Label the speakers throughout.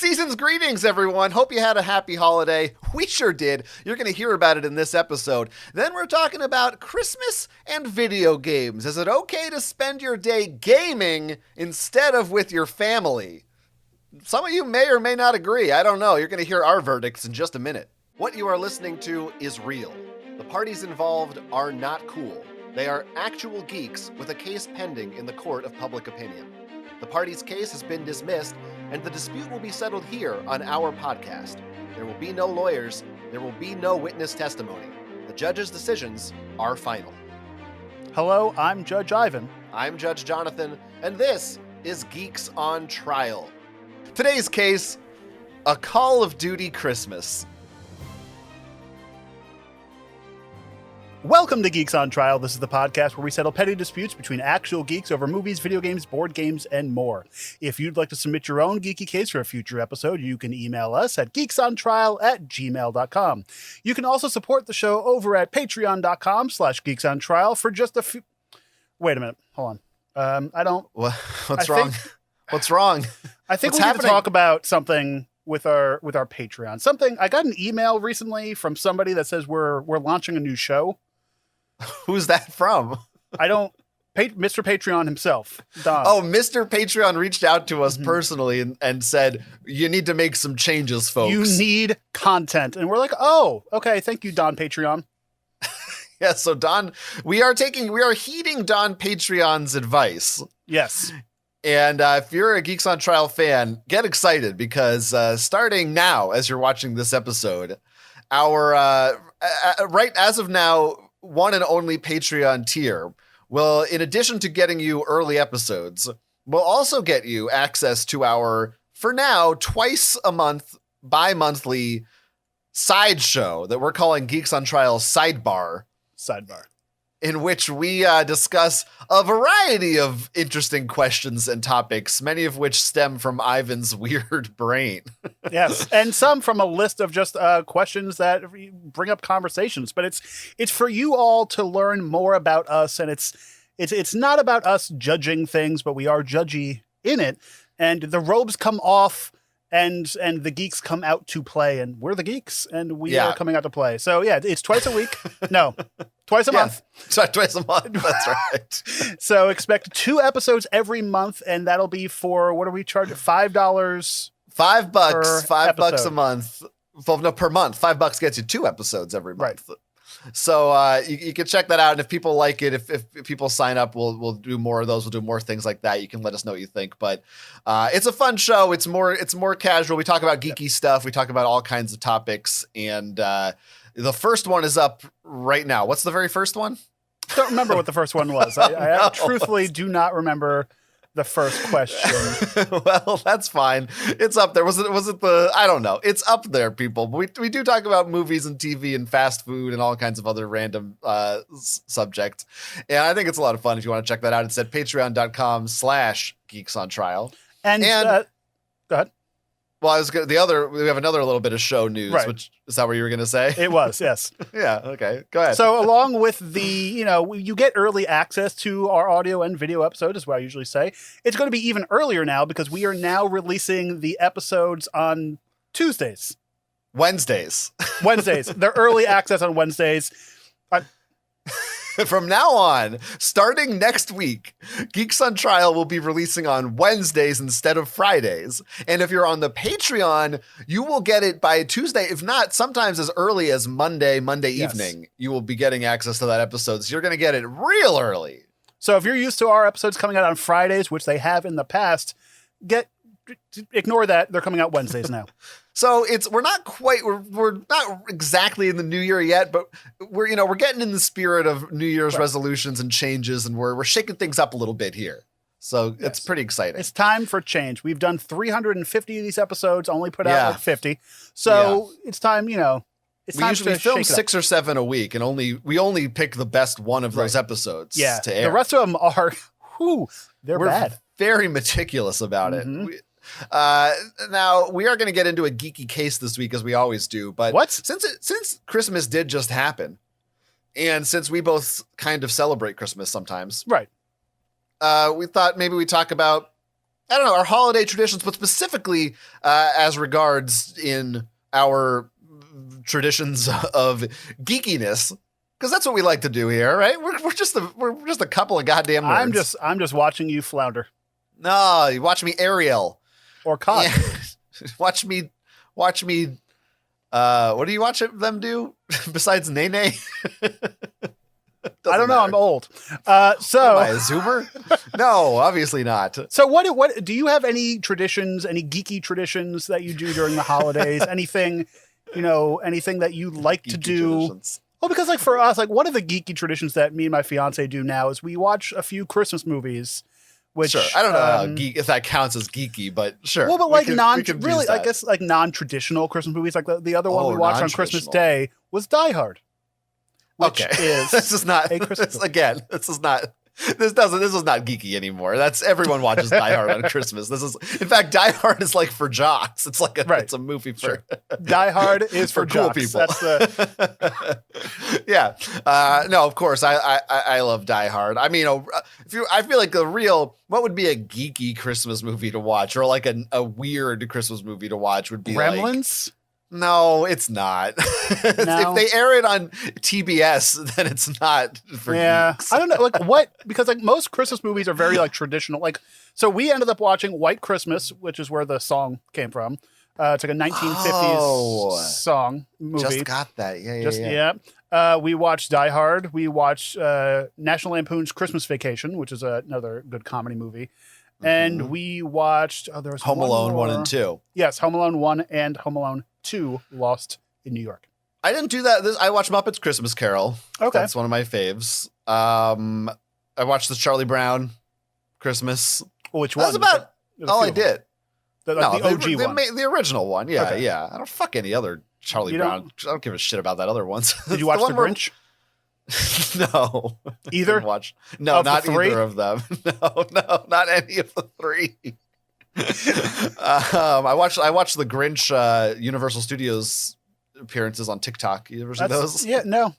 Speaker 1: Season's greetings, everyone. Hope you had a happy holiday. We sure did. You're going to hear about it in this episode. Then we're talking about Christmas and video games. Is it okay to spend your day gaming instead of with your family? Some of you may or may not agree. I don't know. You're going to hear our verdicts in just a minute. What you are listening to is real. The parties involved are not cool. They are actual geeks with a case pending in the court of public opinion. The party's case has been dismissed, and the dispute will be settled here on our podcast. There will be no lawyers. There will be no witness testimony. The judge's decisions are final.
Speaker 2: Hello, I'm Judge Ivan.
Speaker 1: I'm Judge Jonathan, and this is Geeks on Trial. Today's case, a Call of Duty Christmas.
Speaker 2: Welcome to Geeks on Trial. This is the podcast where we settle petty disputes between actual geeks over movies, video games, board games, and more. If you'd like to submit your own geeky case for a future episode, you can email us at geeksontrial@gmail.com. You can also support the show over at patreon.com/geeksontrial for just a few... Wait a minute. Hold on.
Speaker 1: What's wrong? What's wrong?
Speaker 2: I think
Speaker 1: What's
Speaker 2: we need
Speaker 1: happening?
Speaker 2: to talk about something with our Patreon. Something I got an email recently from somebody that says we're launching a new show.
Speaker 1: Who's that from?
Speaker 2: Mr. Patreon himself, Don.
Speaker 1: Oh, Mr. Patreon reached out to us personally and said, you need to make some changes, folks.
Speaker 2: You need content. And we're like, oh, okay. Thank you, Don Patreon.
Speaker 1: Yeah, so Don, we are heeding Don Patreon's advice.
Speaker 2: Yes.
Speaker 1: And if you're a Geeks on Trial fan, get excited because starting now, as you're watching this episode, our right as of now, one and only Patreon tier will, in addition to getting you early episodes, will also get you access to our, for now, twice a month, bi-monthly sideshow that we're calling Geeks on Trial Sidebar. In which we discuss a variety of interesting questions and topics, many of which stem from Ivan's weird brain.
Speaker 2: Yes, and some from a list of just questions that bring up conversations. But it's for you all to learn more about us, and it's not about us judging things, but we are judgy in it. And the robes come off, and the geeks come out to play, and we're the geeks, and we are coming out to play. So yeah, it's twice a week. No. Twice a month.
Speaker 1: Sorry, twice a month. That's right.
Speaker 2: So expect 2 episodes every month, and that'll be for, what are we charging? $5?
Speaker 1: $5. $5 a month. Well, no, per month. $5 gets you 2 episodes every month. Right. So you can check that out. And if people like it, if people sign up, we'll do more of those. We'll do more things like that. You can let us know what you think. But it's a fun show. It's more casual. We talk about geeky stuff. We talk about all kinds of topics. And the first one is up right now. What's the very first one?
Speaker 2: Don't remember what the first one was. I truthfully do not remember the first question.
Speaker 1: Well, that's fine. It's up there. Was it I don't know. It's up there, people. But we do talk about movies and TV and fast food and all kinds of other random subjects. And I think it's a lot of fun. If you want to check that out, it's at patreon.com/geeksontrial.
Speaker 2: And go ahead.
Speaker 1: Well, we have another little bit of show news, right. Which is that what you were going to say?
Speaker 2: It was, yes.
Speaker 1: Yeah. Okay. Go ahead.
Speaker 2: So along with you get early access to our audio and video episode, is what I usually say. It's going to be even earlier now because we are now releasing the episodes on Tuesdays.
Speaker 1: Wednesdays.
Speaker 2: They're early access on Wednesdays.
Speaker 1: From now on, starting next week, Geeks on Trial will be releasing on Wednesdays instead of Fridays. And if you're on the Patreon, you will get it by Tuesday. If not, sometimes as early as Monday evening, you will be getting access to that episode. So you're going to get it real early.
Speaker 2: So if you're used to our episodes coming out on Fridays, which they have in the past, ignore that. They're coming out Wednesdays now.
Speaker 1: So we're not exactly in the new year yet, but we're getting in the spirit of New Year's resolutions and changes, and we're shaking things up a little bit here. So It's pretty exciting.
Speaker 2: It's time for change. We've done 350 of these episodes, only put out like 50. So it's time, it's time
Speaker 1: usually film 6 or 7 a week, and we only pick the best one of those episodes to air.
Speaker 2: The rest of them are, we're bad.
Speaker 1: Very meticulous about it. Now we are going to get into a geeky case this week, as we always do. But since Christmas did just happen, and since we both kind of celebrate Christmas sometimes,
Speaker 2: right?
Speaker 1: We thought maybe we talk about I don't know, our holiday traditions, but specifically as regards in our traditions of geekiness, because that's what we like to do here, right? We're just a couple of goddamn nerds.
Speaker 2: I'm just watching you flounder.
Speaker 1: No, you watch me Ariel
Speaker 2: or Cod.
Speaker 1: Yeah. watch me. What do you watch them do besides Nene?
Speaker 2: I don't know. I'm old.
Speaker 1: Am I a Zoomer? No, obviously not.
Speaker 2: So what do you have any traditions, any geeky traditions that you do during the holidays? anything that you like to do? Traditions. Well, because like for us, like one of the geeky traditions that me and my fiance do now is we watch a few Christmas movies. Which,
Speaker 1: sure. I don't know if that counts as geeky, but sure.
Speaker 2: Well, but like I guess like non-traditional Christmas movies. Like the other one we watched on Christmas Day was Die Hard. Which is
Speaker 1: this is not
Speaker 2: a Christmas
Speaker 1: again. This is not geeky anymore. That's everyone watches Die Hard on Christmas. This is, in fact, Die Hard is like for jocks. It's like it's a movie for
Speaker 2: Die Hard is for
Speaker 1: cool
Speaker 2: jocks.
Speaker 1: people.
Speaker 2: That's the
Speaker 1: yeah. No, of course I love Die Hard. I mean, I feel like what would be a geeky Christmas movie to watch, or like a weird Christmas movie to watch would be
Speaker 2: Gremlins.
Speaker 1: No, it's not.
Speaker 2: No.
Speaker 1: If they air it on TBS, then it's not for geeks.
Speaker 2: I don't know, like what, because like most Christmas movies are very like traditional. Like, so we ended up watching White Christmas, which is where the song came from. It's like a 1950s song movie.
Speaker 1: Just got that. Yeah.
Speaker 2: We watched Die Hard. We watched National Lampoon's Christmas Vacation, which is another good comedy movie. And we watched there was
Speaker 1: Home Alone 1 and 2.
Speaker 2: Yes, Home Alone 1 and Home Alone 2, Lost in New York.
Speaker 1: I didn't do that. I watched Muppets Christmas Carol. Okay. That's one of my faves. I watched the Charlie Brown Christmas.
Speaker 2: Which one?
Speaker 1: That's about all I did.
Speaker 2: The OG one.
Speaker 1: The original one. Yeah, yeah. I don't fuck any other Charlie Brown. I don't give a shit about that other ones.
Speaker 2: Did you watch The Grinch?
Speaker 1: No.
Speaker 2: Either?
Speaker 1: No, not either of them. No, not any of the three. I watched the Grinch Universal Studios appearances on TikTok. You ever see those?
Speaker 2: Yeah, no.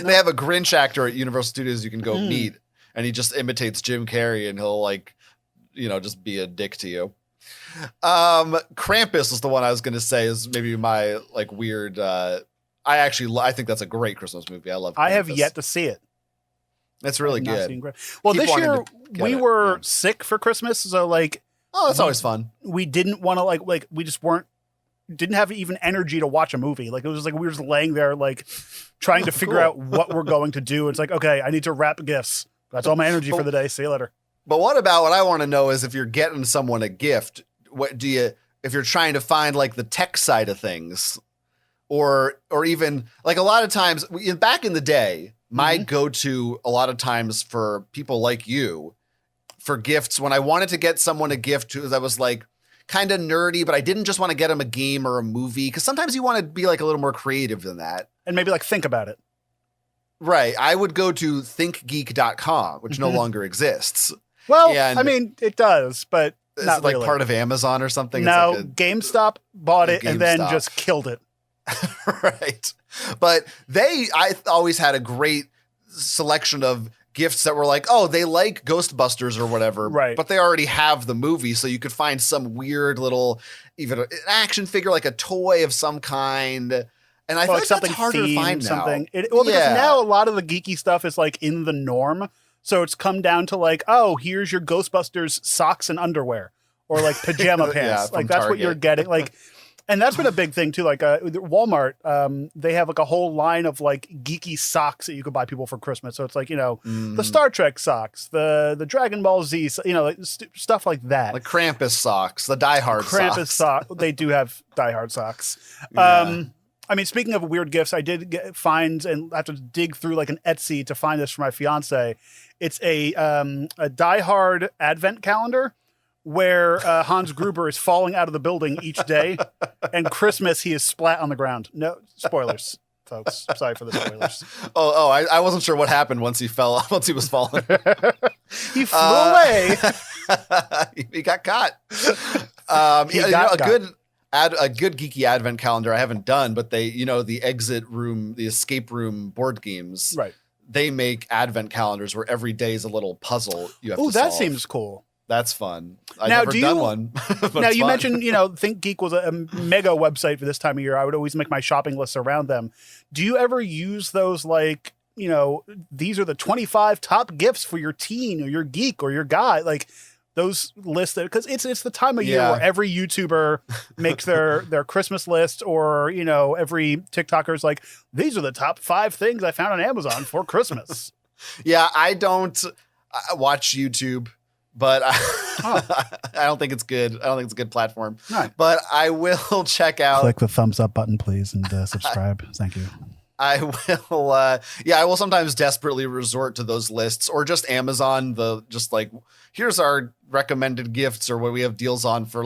Speaker 1: They have a Grinch actor at Universal Studios you can go meet, and he just imitates Jim Carrey, and he'll just be a dick to you. Krampus is the one I was going to say is maybe my like weird. I think that's a great Christmas movie. I love Krampus.
Speaker 2: I have yet to see it.
Speaker 1: It's really good.
Speaker 2: Well, this year we were sick for Christmas, so like,
Speaker 1: that's always fun.
Speaker 2: We didn't want to like we just didn't have even energy to watch a movie. Like it was just like we were just laying there like trying to figure out what we're going to do. It's like, okay, I need to wrap gifts. That's all my energy for the day. See you later.
Speaker 1: But what I want to know is if you're getting someone a gift, if you're trying to find like the tech side of things, or even like a lot of times back in the day, my go-to a lot of times for people like you for gifts, when I wanted to get someone a gift that was like kind of nerdy, but I didn't just want to get them a game or a movie, because sometimes you want to be like a little more creative than that.
Speaker 2: And maybe like think about it.
Speaker 1: Right. I would go to thinkgeek.com, which no longer exists.
Speaker 2: Well, I mean, it does, but
Speaker 1: it's
Speaker 2: not
Speaker 1: like
Speaker 2: really.
Speaker 1: Part of Amazon or something.
Speaker 2: No,
Speaker 1: it's like
Speaker 2: GameStop bought it and then just killed it.
Speaker 1: Right. But I always had a great selection of gifts that were like, oh, they like Ghostbusters or whatever,
Speaker 2: right?
Speaker 1: But they already have the movie, so you could find some weird little, even an action figure, like a toy of some kind. And I feel like something that's harder to find now.
Speaker 2: Because now a lot of the geeky stuff is like in the norm, so it's come down to like, oh, here's your Ghostbusters socks and underwear, or like pajama pants, like that's Target. What you're getting, like. And that's been a big thing too. Like Walmart, they have like a whole line of like geeky socks that you could buy people for Christmas. So it's like, the Star Trek socks, the Dragon Ball Z, like stuff like that.
Speaker 1: Like Krampus socks, the Die Hard
Speaker 2: Krampus
Speaker 1: socks.
Speaker 2: They do have Die Hard socks.
Speaker 1: Yeah.
Speaker 2: I mean, speaking of weird gifts, I did find and have to dig through like an Etsy to find this for my fiance. It's a Die Hard advent calendar, where Hans Gruber is falling out of the building each day, and Christmas he is splat on the ground. No spoilers, folks. Sorry for the spoilers.
Speaker 1: I wasn't sure what happened once he was falling.
Speaker 2: He flew away.
Speaker 1: He got caught. A good geeky advent calendar I haven't done, but they, the exit room, the escape room board games,
Speaker 2: right?
Speaker 1: They make advent calendars where every day is a little puzzle you have to solve.
Speaker 2: That seems cool.
Speaker 1: That's fun. I've
Speaker 2: Now,
Speaker 1: never done one. But
Speaker 2: Now
Speaker 1: it's
Speaker 2: you
Speaker 1: fun.
Speaker 2: mentioned, Think Geek was a mega website for this time of year. I would always make my shopping lists around them. Do you ever use those like, these are the 25 top gifts for your teen or your geek or your guy, like those lists? Because it's the time of year where every YouTuber makes their Christmas list, or every TikToker's like, these are the top 5 things I found on Amazon for Christmas.
Speaker 1: Yeah, I don't watch YouTube. But I don't think it's good. I don't think it's a good platform.
Speaker 2: Right.
Speaker 1: But I will check out.
Speaker 2: Click the thumbs up button, please, and subscribe. Thank you.
Speaker 1: I will. I will sometimes desperately resort to those lists, or just Amazon. Just like, here's our recommended gifts, or what we have deals on for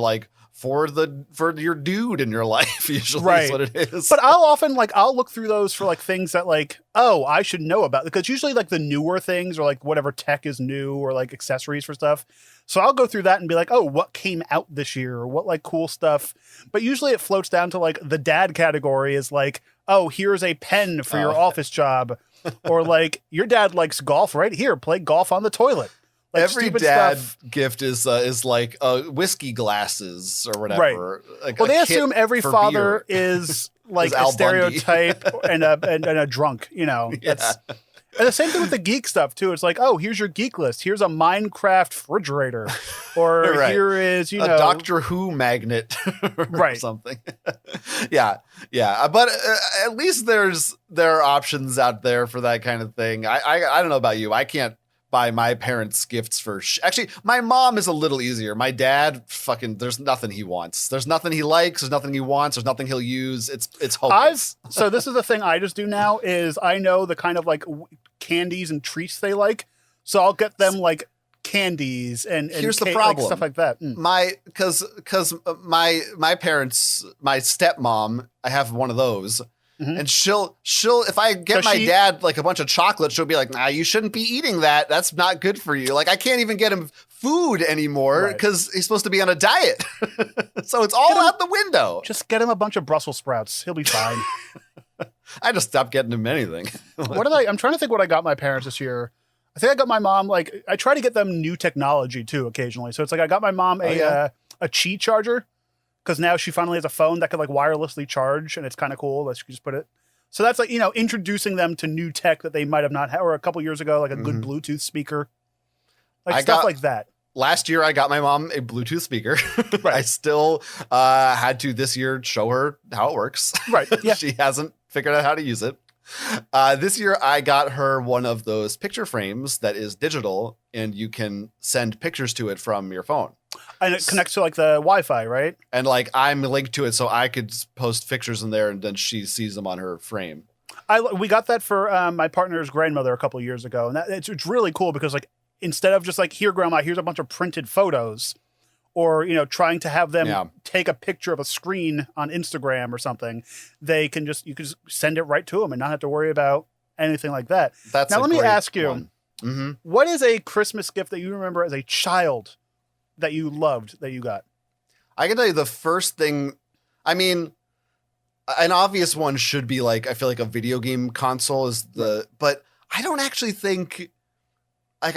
Speaker 1: your dude in your life. Usually,
Speaker 2: right.
Speaker 1: is what it is.
Speaker 2: But I'll look through those for like things that like, oh, I should know about, because usually like the newer things, or like whatever tech is new, or like accessories for stuff. So I'll go through that and be like, oh, what came out this year, or what like cool stuff. But usually it floats down to like the dad category is like, oh, here's a pen for your office job, or like your dad likes golf, right? Here, play golf on the toilet. Like
Speaker 1: every dad gift is like whiskey glasses or whatever.
Speaker 2: Right.
Speaker 1: Like
Speaker 2: well, they assume every father is like a stereotype and a drunk,
Speaker 1: Yeah.
Speaker 2: And the same thing with the geek stuff too. It's like, oh, here's your geek list. Here's a Minecraft refrigerator, or
Speaker 1: right.
Speaker 2: Here is
Speaker 1: a Doctor Who magnet, or
Speaker 2: right?
Speaker 1: Something. yeah. But at least there are options out there for that kind of thing. I don't know about you. I can't buy my parents gifts for actually, my mom is a little easier. My dad, there's nothing he wants. There's nothing he likes. There's nothing he wants. There's nothing he'll use. It's hopeless.
Speaker 2: So this is the thing I just do now is I know the kind of like candies and treats they like. So I'll get them like candies and
Speaker 1: here's the problem,
Speaker 2: like stuff like that.
Speaker 1: Because my parents, my stepmom, I have one of those. Mm-hmm. And she'll if I get my dad like a bunch of chocolate, she'll be like, nah, you shouldn't be eating that. That's not good for you. Like, I can't even get him food anymore because he's supposed to be on a diet. So it's all out the window.
Speaker 2: Just get him a bunch of Brussels sprouts. He'll be fine.
Speaker 1: I just stopped getting him anything.
Speaker 2: I'm trying to think what I got my parents this year. I think I got my mom, like, I try to get them new technology too occasionally. So it's like I got my mom a Qi charger, because now she finally has a phone that could like wirelessly charge, and it's kind of cool that she can just put it. So that's like, introducing them to new tech that they might have not had, or a couple years ago, like a good Bluetooth speaker, like stuff like that.
Speaker 1: Last year, I got my mom a Bluetooth speaker. Right. I still had to this year show her how it works.
Speaker 2: Right. Yeah.
Speaker 1: She hasn't figured out how to use it. This year, I got her one of those picture frames that is digital, and you can send pictures to it from your phone.
Speaker 2: And it connects to like the Wi-Fi, right?
Speaker 1: And like I'm linked to it, so I could post pictures in there, and then she sees them on her frame.
Speaker 2: We got that for my partner's grandmother a couple of years ago, and it's really cool because like instead of just like, here, grandma, here's a bunch of printed photos, or trying to have them take a picture of a screen on Instagram or something, you can just send it right to them and not have to worry about anything like that. Now let me ask you, what is a Christmas gift that you remember as a child that you loved that you got?
Speaker 1: I can tell you the first thing. I mean, an obvious one should be like, I feel like a video game console is but I don't actually think like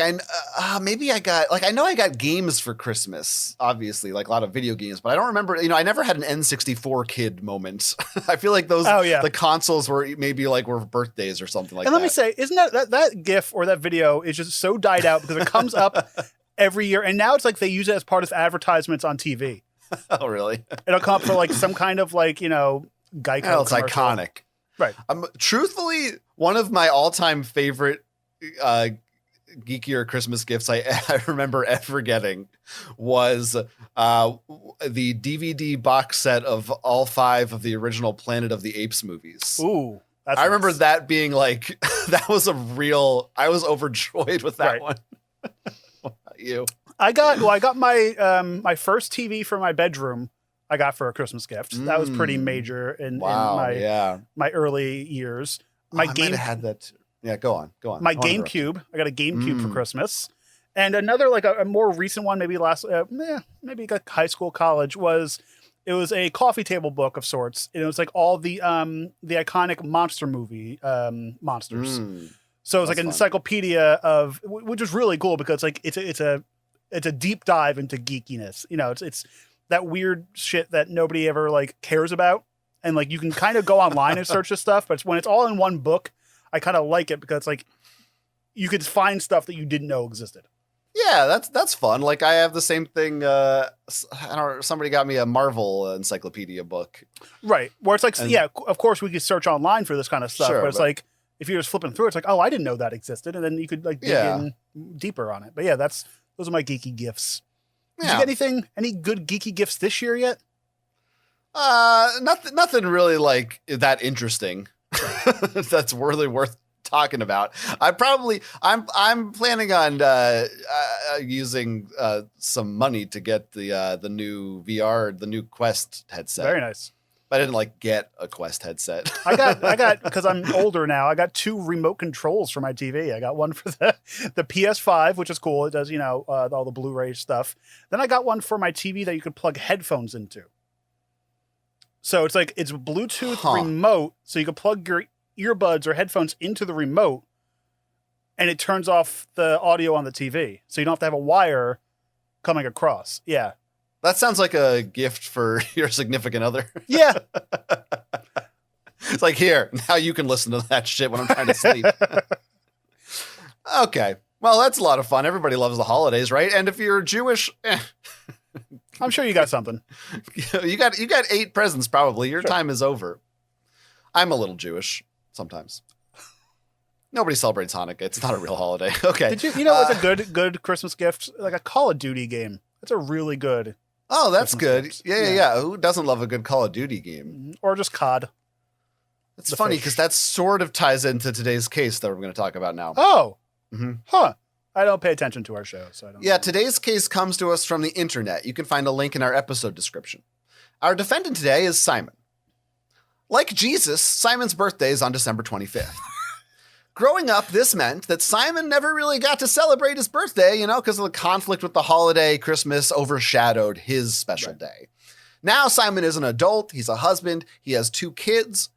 Speaker 1: maybe I got like, I know I got games for Christmas, obviously, like a lot of video games, but I don't remember, I never had an N64 kid moment. I feel like those, the consoles were maybe like were birthdays or something like that.
Speaker 2: And let me say, isn't that GIF or that video is just so died out because it comes up every year, and now it's like they use it as part of advertisements on TV.
Speaker 1: Oh, really?
Speaker 2: It'll come up for like some kind of like, Geico.
Speaker 1: Well, it's iconic.
Speaker 2: Right.
Speaker 1: Truthfully, one of my all-time favorite geekier Christmas gifts I remember ever getting was the DVD box set of all 5 of the original Planet of the Apes movies.
Speaker 2: Ooh.
Speaker 1: I remember that being like, that was I was overjoyed with that one. What about you? I
Speaker 2: got my my first TV for my bedroom. I got for a Christmas gift. That was pretty major in my early years. My
Speaker 1: I might have had that too. Yeah, go on.
Speaker 2: My GameCube. I got a GameCube for Christmas. And another, like a more recent one, maybe maybe like high school, college, it was a coffee table book of sorts. And it was like all the iconic monster movie monsters. So it was like an encyclopedia of, which was really cool because like it's it's a deep dive into geekiness. You know, it's that weird shit that nobody ever like cares about. And like, you can kind of go online and search this stuff, but when it's all in one book, I kind of like it because it's like, you could find stuff that you didn't know existed.
Speaker 1: Yeah, that's fun. Like I have the same thing. I don't know, somebody got me a Marvel encyclopedia book.
Speaker 2: Right. Where it's like, yeah, of course we could search online for this kind of stuff,
Speaker 1: Sure,
Speaker 2: but it's like, if you're just flipping through, it's like, oh, I didn't know that existed. And then you could like dig in deeper on it. But yeah, those are my geeky gifts. Did you get any good geeky gifts this year yet?
Speaker 1: Nothing really like that interesting. That's really worth talking about. I'm planning on using some money to get the new VR, the new Quest headset.
Speaker 2: Very nice.
Speaker 1: But I didn't like get a Quest headset.
Speaker 2: I got because I'm older now. I got 2 remote controls for my TV. I got one for the PS5, which is cool. It does all the Blu-ray stuff. Then I got one for my TV that you could plug headphones into. So it's like it's Bluetooth remote, so you can plug your earbuds or headphones into the remote, and it turns off the audio on the TV, so you don't have to have a wire coming across. Yeah.
Speaker 1: That sounds like a gift for your significant other.
Speaker 2: Yeah.
Speaker 1: It's like, here, now you can listen to that shit when I'm trying to sleep. Okay. Well, that's a lot of fun. Everybody loves the holidays, right? And if you're Jewish,
Speaker 2: I'm sure you got something.
Speaker 1: You got 8 presents probably. Your time is over. I'm a little Jewish sometimes. Nobody celebrates Hanukkah. It's not a real holiday. Okay.
Speaker 2: Did you know what's a good Christmas gift? Like a Call of Duty game. That's a really good.
Speaker 1: Oh, that's
Speaker 2: Christmas
Speaker 1: good.
Speaker 2: gift.
Speaker 1: Yeah. Who doesn't love a good Call of Duty game?
Speaker 2: Or just COD.
Speaker 1: It's funny because that sort of ties into today's case that we're going to talk about now.
Speaker 2: Oh. Mm-hmm. Huh. I don't pay attention to our show, so I don't.
Speaker 1: Yeah, today's case comes to us from the internet. You can find a link in our episode description. Our defendant today is Simon. Like Jesus, Simon's birthday is on December 25th. Growing up, this meant that Simon never really got to celebrate his birthday, because of the conflict with the holiday. Christmas overshadowed his special day. Now Simon is an adult, he's a husband, he has 2 kids,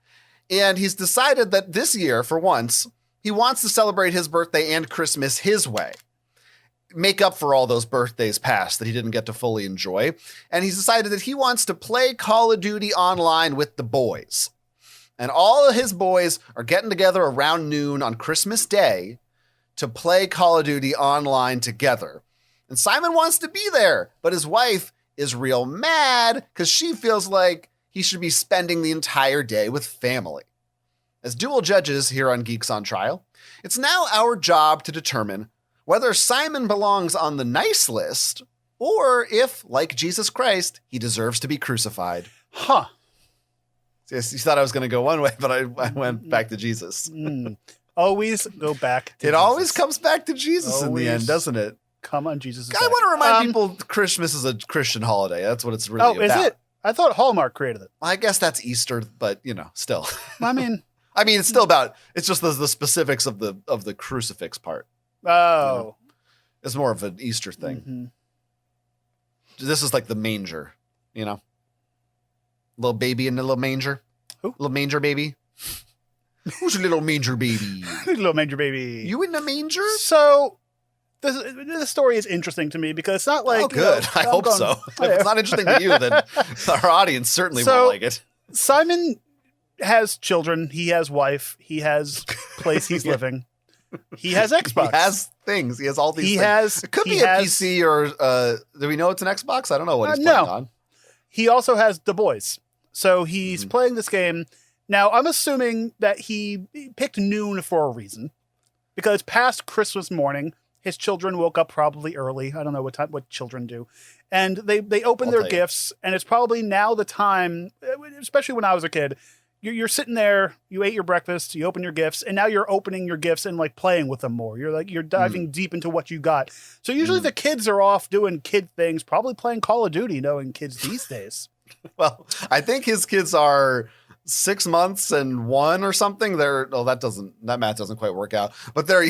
Speaker 1: and he's decided that this year, for once, he wants to celebrate his birthday and Christmas his way. Make up for all those birthdays past that he didn't get to fully enjoy. And he's decided that he wants to play Call of Duty online with the boys. And all of his boys are getting together around noon on Christmas Day to play Call of Duty online together. And Simon wants to be there, but his wife is real mad because she feels like he should be spending the entire day with family. As dual judges here on Geeks on Trial, it's now our job to determine whether Simon belongs on the nice list or if, like Jesus Christ, he deserves to be crucified.
Speaker 2: Huh.
Speaker 1: Yes, you thought I was going to go one way, but I went back to Jesus.
Speaker 2: Always go back to
Speaker 1: it
Speaker 2: Jesus.
Speaker 1: Always comes back to Jesus in the end, doesn't it?
Speaker 2: Come on, Jesus.
Speaker 1: I want to remind people Christmas is a Christian holiday. That's what it's really about.
Speaker 2: Oh, is it? I thought Hallmark created it.
Speaker 1: I guess that's Easter, but, still.
Speaker 2: I mean,
Speaker 1: it's still about, it's just the specifics of the crucifix part.
Speaker 2: Oh.
Speaker 1: It's more of an Easter thing.
Speaker 2: Mm-hmm.
Speaker 1: This is like the manger, Little baby in the little manger.
Speaker 2: Who?
Speaker 1: Little manger baby. Who's a little manger baby?
Speaker 2: Little manger baby.
Speaker 1: You in the manger?
Speaker 2: So, this story is interesting to me because it's not like...
Speaker 1: Oh, good. I hope so. If it's not interesting to you, then our audience certainly won't like it.
Speaker 2: Simon has children. He has wife. He has place he's living. He has Xbox.
Speaker 1: He has things. He has all these things. It could be a PC or... do we know it's an Xbox? I don't know what he's playing on.
Speaker 2: He also has the boys. So he's playing this game. Now, I'm assuming that he picked noon for a reason. Because past Christmas morning, his children woke up probably early. I don't know what children do. And they open their gifts. And it's probably now the time, especially when I was a kid, you're sitting there, you ate your breakfast, you open your gifts, and now you're opening your gifts and like playing with them more. You're diving deep into what you got. So usually the kids are off doing kid things, probably playing Call of Duty, knowing kids these days.
Speaker 1: Well, I think his kids are 6 months and 1 or something. That math doesn't quite work out, but they're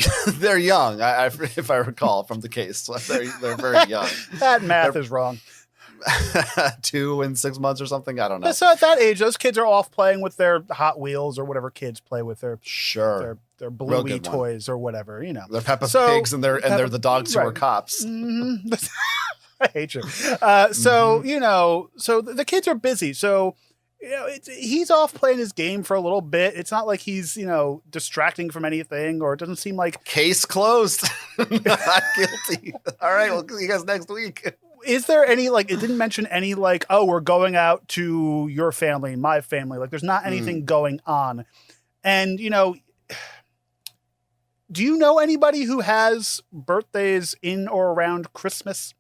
Speaker 1: young. If I recall from the case, they're very young.
Speaker 2: That math is wrong.
Speaker 1: 2 and 6 months or something. I don't know.
Speaker 2: So at that age, those kids are off playing with their Hot Wheels or whatever kids play with their their
Speaker 1: Real
Speaker 2: Bluey
Speaker 1: good one.
Speaker 2: toys or whatever, you know.
Speaker 1: They're Peppa
Speaker 2: So-
Speaker 1: Pigs and they're the dogs who are
Speaker 2: right.
Speaker 1: cops.
Speaker 2: Mhm. I hate you. So, you know, so the kids are busy. So, you know, he's off playing his game for a little bit. It's not like he's, you know, distracting from anything, or it doesn't seem like.
Speaker 1: Case closed. Not guilty. All right, we'll see you guys next week.
Speaker 2: Is there any, like, it didn't mention any, like, oh, we're going out to your family, my family. Like, there's not anything going on. And, you know, do you know anybody who has birthdays in or around Christmas?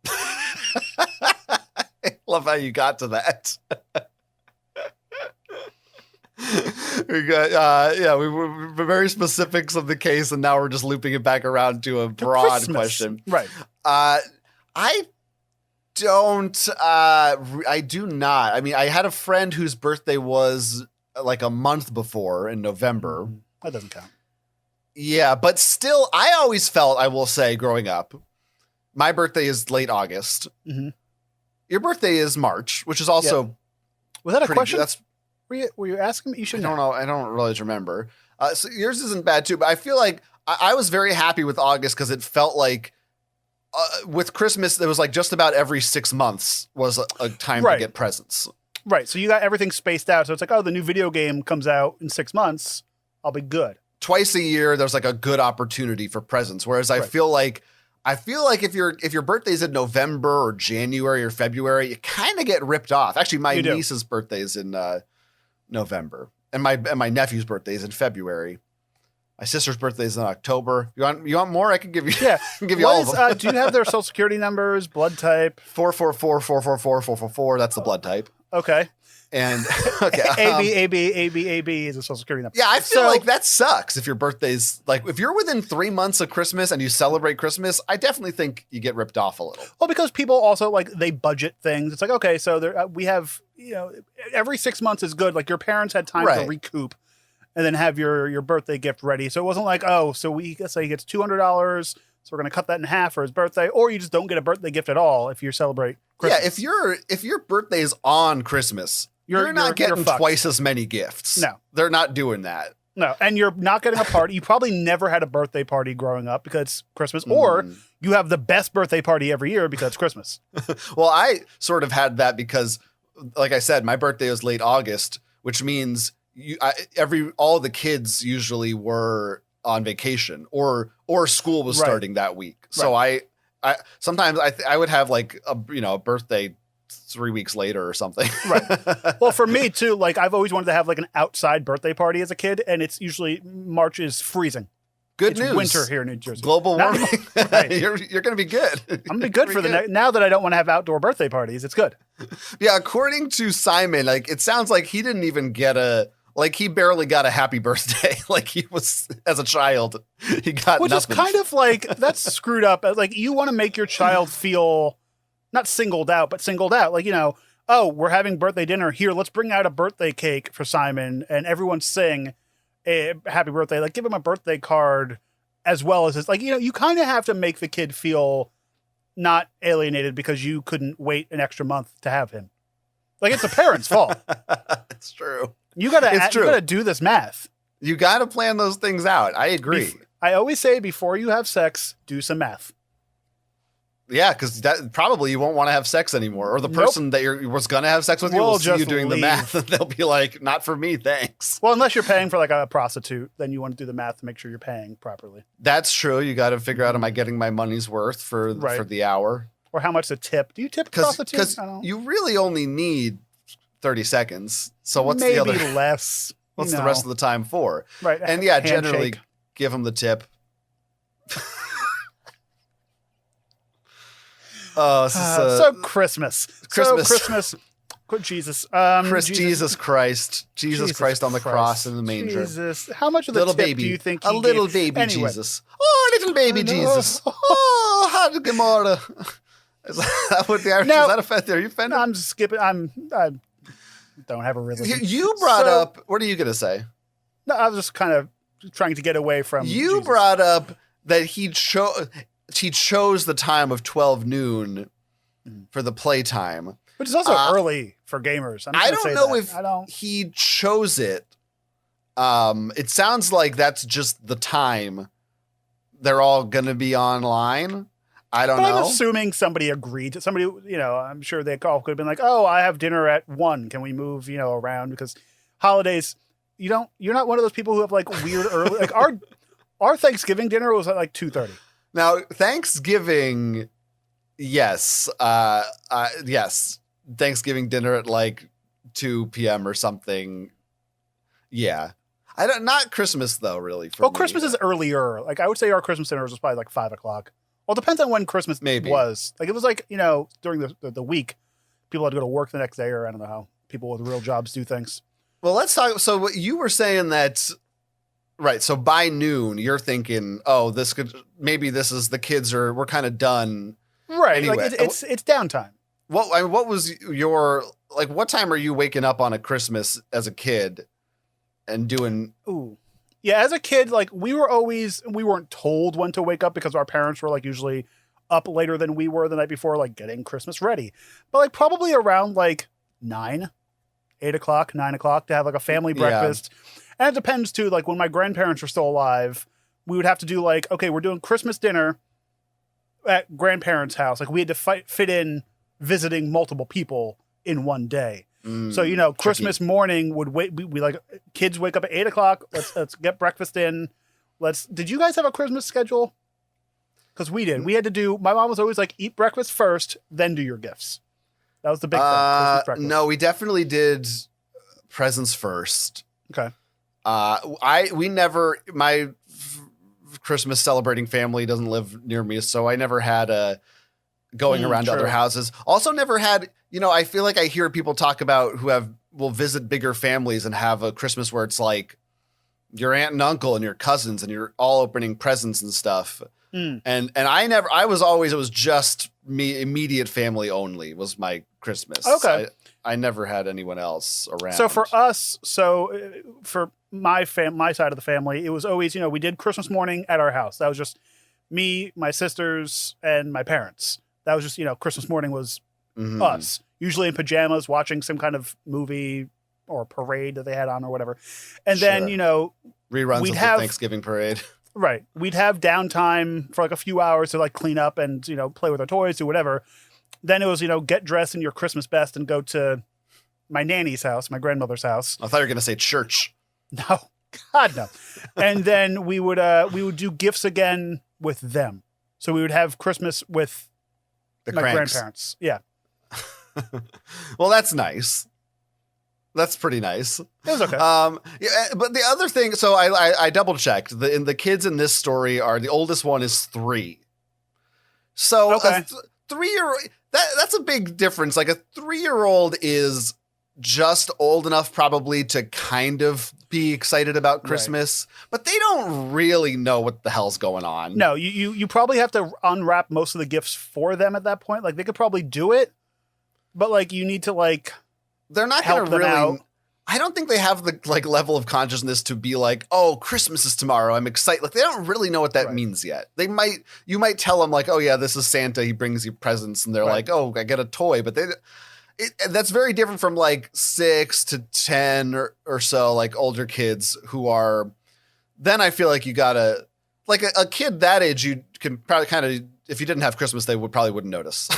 Speaker 1: I love how you got to that. We got we were very specifics of the case, and now we're just looping it back around to a broad
Speaker 2: Christmas.
Speaker 1: question.
Speaker 2: Right.
Speaker 1: I don't. I do not. I mean, I had a friend whose birthday was like a month before in November.
Speaker 2: That doesn't count.
Speaker 1: Yeah, but still, I always felt, I will say, growing up, my birthday is late August.
Speaker 2: Mm-hmm.
Speaker 1: Your birthday is March, which is also
Speaker 2: Was that a
Speaker 1: pretty
Speaker 2: question?
Speaker 1: That's
Speaker 2: Were you asking me? You should
Speaker 1: I don't
Speaker 2: know.
Speaker 1: know. I don't really remember. So yours isn't bad too, but I feel like I was very happy with August because it felt like with Christmas, there was like just about every 6 months was a time
Speaker 2: Right.
Speaker 1: to get presents.
Speaker 2: Right. So you got everything spaced out. So it's like, oh, the new video game comes out in 6 months. I'll be good.
Speaker 1: Twice a year, there's like a good opportunity for presents. Whereas I
Speaker 2: Right.
Speaker 1: feel like if your birthday's in November or January or February, you kind of get ripped off. Actually, my
Speaker 2: You do.
Speaker 1: niece's birthday is in November, and my nephew's birthday is in February. My sister's birthday is in October. You want more? I can give you.
Speaker 2: Yeah.
Speaker 1: I can give you
Speaker 2: What
Speaker 1: all
Speaker 2: is,
Speaker 1: of them.
Speaker 2: do you have their social security numbers, blood type?
Speaker 1: 444-444-444. That's the blood type.
Speaker 2: Okay.
Speaker 1: And okay,
Speaker 2: AB is a social security number.
Speaker 1: yeah, I feel
Speaker 2: So-
Speaker 1: like that sucks if your birthday's like if you're within 3 months of Christmas and you celebrate Christmas. I definitely think you get ripped off a little.
Speaker 2: Well, because people also like they budget things. It's like, okay, so there, we have, you know, every 6 months is good. Like your parents had time to
Speaker 1: Right.
Speaker 2: recoup and then have your birthday gift ready. So it wasn't like, oh, so let's say he gets $200. So we're going to cut that in half for his birthday, or you just don't get a birthday gift at all if you celebrate Christmas.
Speaker 1: Yeah, if your birthday is on Christmas, you're not getting
Speaker 2: fucked.
Speaker 1: twice as many gifts.
Speaker 2: No.
Speaker 1: They're not doing that.
Speaker 2: No, and you're not getting a party. You probably never had a birthday party growing up because it's Christmas, or you have the best birthday party every year because it's Christmas.
Speaker 1: Well, I sort of had that because, like I said, my birthday was late August, which means all the kids usually were on vacation or school was
Speaker 2: Right.
Speaker 1: starting that week. So I sometimes I would have like a birthday 3 weeks later or something.
Speaker 2: Right. Well, for me too, like I've always wanted to have like an outside birthday party as a kid, and it's usually March is freezing.
Speaker 1: Good
Speaker 2: It's
Speaker 1: news.
Speaker 2: winter here in New Jersey.
Speaker 1: Global
Speaker 2: Not
Speaker 1: warming.
Speaker 2: Right.
Speaker 1: You're going to be good.
Speaker 2: I'm gonna be good for the next. Now that I don't want to have outdoor birthday parties, it's good.
Speaker 1: Yeah, according to Simon, like it sounds like he didn't even get he barely got a happy birthday. Like he was as a child, he got
Speaker 2: Which
Speaker 1: nothing.
Speaker 2: is kind of like that's screwed up. Like you want to make your child feel not singled out, but singled out. Like, you know, oh, we're having birthday dinner here. Let's bring out a birthday cake for Simon and everyone sing a happy birthday. Like give him a birthday card as well as it's like, you know, you kind of have to make the kid feel not alienated because you couldn't wait an extra month to have him. Like it's the parents' fault.
Speaker 1: It's true.
Speaker 2: You
Speaker 1: It's true.
Speaker 2: gotta do this math.
Speaker 1: You got to plan those things out. I agree.
Speaker 2: I always say before you have sex, do some math.
Speaker 1: Yeah, because that probably you won't want to have sex anymore, or the
Speaker 2: Nope.
Speaker 1: person that you was going to have sex with you
Speaker 2: Will
Speaker 1: will see you
Speaker 2: just
Speaker 1: doing the
Speaker 2: leave.
Speaker 1: math, and they'll be like, "Not for me, thanks."
Speaker 2: Well, unless you're paying for like a prostitute, then you want to do the math to make sure you're paying properly.
Speaker 1: That's true. You got to figure out, am I getting my money's worth for
Speaker 2: Right.
Speaker 1: the hour?
Speaker 2: Or how much to tip? Do you tip
Speaker 1: Because
Speaker 2: prostitutes? I don't-
Speaker 1: you really only need 30 seconds. So what's
Speaker 2: maybe
Speaker 1: the other?
Speaker 2: less?
Speaker 1: What's the rest of the time for?
Speaker 2: Right?
Speaker 1: And yeah,
Speaker 2: handshake.
Speaker 1: generally give them the tip. Oh, this is
Speaker 2: So Christmas.
Speaker 1: Christmas.
Speaker 2: So Christmas. Jesus.
Speaker 1: Jesus Christ. Jesus Christ on the cross in the manger.
Speaker 2: Jesus. How much of the
Speaker 1: Little
Speaker 2: tip
Speaker 1: baby.
Speaker 2: do you think
Speaker 1: A
Speaker 2: he
Speaker 1: little
Speaker 2: gave?
Speaker 1: baby
Speaker 2: Anyway.
Speaker 1: Jesus. Oh, little baby
Speaker 2: I know.
Speaker 1: Jesus. Oh, how to Gemara. Is that what the Irish
Speaker 2: Now-
Speaker 1: is that offended? Are you offended?
Speaker 2: No, I'm skipping. I don't have a religion.
Speaker 1: You brought
Speaker 2: So-
Speaker 1: up, what are you going to say?
Speaker 2: No, I was just kind of trying to get away from.
Speaker 1: You
Speaker 2: Jesus.
Speaker 1: brought up that he chose the time of 12 noon for the playtime.
Speaker 2: Which is also early for gamers. I'm just
Speaker 1: I
Speaker 2: gonna
Speaker 1: don't
Speaker 2: say
Speaker 1: know
Speaker 2: that.
Speaker 1: if
Speaker 2: I don't.
Speaker 1: he chose it. It sounds like that's just the time they're all going to be online. I don't know.
Speaker 2: I'm assuming somebody agreed to somebody, I'm sure they all could have been like, oh, I have dinner at 1. Can we move, around? Because holidays, you're not one of those people who have like weird early, like our Thanksgiving dinner was at like 2:30.
Speaker 1: Now, Thanksgiving, yes. Yes. Thanksgiving dinner at like 2 p.m. or something. Yeah. Not Christmas though, really.
Speaker 2: Well, Christmas is earlier. Like I would say our Christmas dinner was probably like 5 o'clock. Well, it depends on when Christmas was. Like it was like, during the week, people had to go to work the next day, or I don't know how people with real jobs do things.
Speaker 1: Well, let's talk. So what you were saying that, right. So by noon, you're thinking, oh, maybe this is the kids we're kind of done.
Speaker 2: Right.
Speaker 1: Anyway,
Speaker 2: like it's downtime.
Speaker 1: What was what time are you waking up on a Christmas as a kid and doing?
Speaker 2: Ooh. Yeah, as a kid, like we weren't told when to wake up because our parents were like usually up later than we were the night before, like getting Christmas ready. But like probably around like 9 o'clock to have like a family breakfast. Yeah. And it depends too, like when my grandparents were still alive, we would have to do like, okay, we're doing Christmas dinner at grandparents' house. Like we had to fit in visiting multiple people in one day. So, Christmas morning we like kids wake up at 8 o'clock. Let's get breakfast in. Did you guys have a Christmas schedule? Because we did. We had to do, my mom was always like, eat breakfast first, then do your gifts. That was the big thing.
Speaker 1: No, we definitely did presents first.
Speaker 2: Okay.
Speaker 1: My Christmas celebrating family doesn't live near me, so I never had going around to other houses. Also never had, I feel like I hear people talk about will visit bigger families and have a Christmas where it's like your aunt and uncle and your cousins and you're all opening presents and stuff. And it was just me, immediate family only was my Christmas.
Speaker 2: Okay.
Speaker 1: I never had anyone else around.
Speaker 2: So for us, for my side of the family, it was always, we did Christmas morning at our house. That was just me, my sisters, and my parents. That was just, Christmas morning was us, usually in pajamas, watching some kind of movie or parade that they had on or whatever. And then,
Speaker 1: reruns of the Thanksgiving parade.
Speaker 2: Right. We'd have downtime for like a few hours to like clean up and, play with our toys, do whatever. Then it was, get dressed in your Christmas best and go to my nanny's house, my grandmother's house.
Speaker 1: I thought you were going to say church.
Speaker 2: No, God, no. And then we would do gifts again with them. So we would have Christmas with my grandparents. Yeah.
Speaker 1: Well, that's nice. That's pretty nice. It
Speaker 2: was okay.
Speaker 1: Yeah, but the other thing, so I double checked. The kids in this story the oldest one is 3. So
Speaker 2: okay.
Speaker 1: 3-year that's a big difference. Like a 3-year-old is just old enough probably to kind of be excited about Christmas, but they don't really know what the hell's going on.
Speaker 2: No, you probably have to unwrap most of the gifts for them at that point. Like they could probably do it, but like you need to like
Speaker 1: they're not going to really out. I don't think they have the like level of consciousness to be like, oh, Christmas is tomorrow. I'm excited. Like they don't really know what that means yet. You might tell them like, oh yeah, this is Santa. He brings you presents, and they're like, oh, I get a toy. But that's very different from like 6 to 10 or so, like older kids who are. Then I feel like you gotta like a kid that age. You can probably kind of if you didn't have Christmas, they probably wouldn't notice.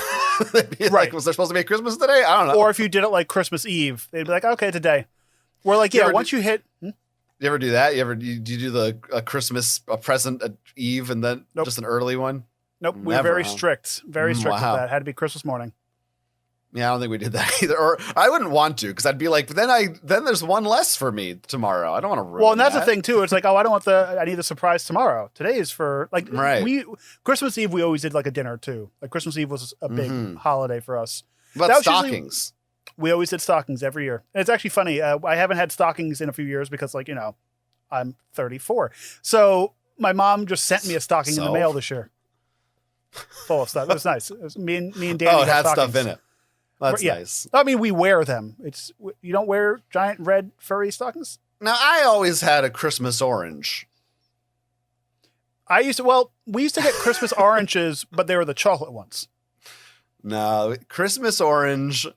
Speaker 1: They'd be like, was there supposed to be Christmas today? I don't know.
Speaker 2: Or if you did it like Christmas Eve, they'd be like, okay, today. We're like, yeah, once you hit.
Speaker 1: You ever do that? Do you do a Christmas present at Eve and then just an early one?
Speaker 2: Nope. We were very strict. Very strict with that. Had to be Christmas morning.
Speaker 1: Yeah, I don't think we did that either. Or I wouldn't want to because I'd be like, but then there's one less for me tomorrow. I don't want to ruin.
Speaker 2: Well, and that's the thing too. It's like, oh, I need the surprise tomorrow. Today is for like Christmas Eve. We always did like a dinner too. Like Christmas Eve was a big holiday for us.
Speaker 1: But stockings.
Speaker 2: We always did stockings every year. And it's actually funny. I haven't had stockings in a few years because like, I'm 34. So my mom just sent me a stocking in the mail this year. Full of stuff. It was nice. It was me and Danny.
Speaker 1: Oh, it had stuff in it. That's nice.
Speaker 2: I mean, we wear them. You don't wear giant red furry stockings?
Speaker 1: Now, I always had a Christmas orange.
Speaker 2: we used to get Christmas oranges, but they were the chocolate ones.
Speaker 1: No, Christmas orange,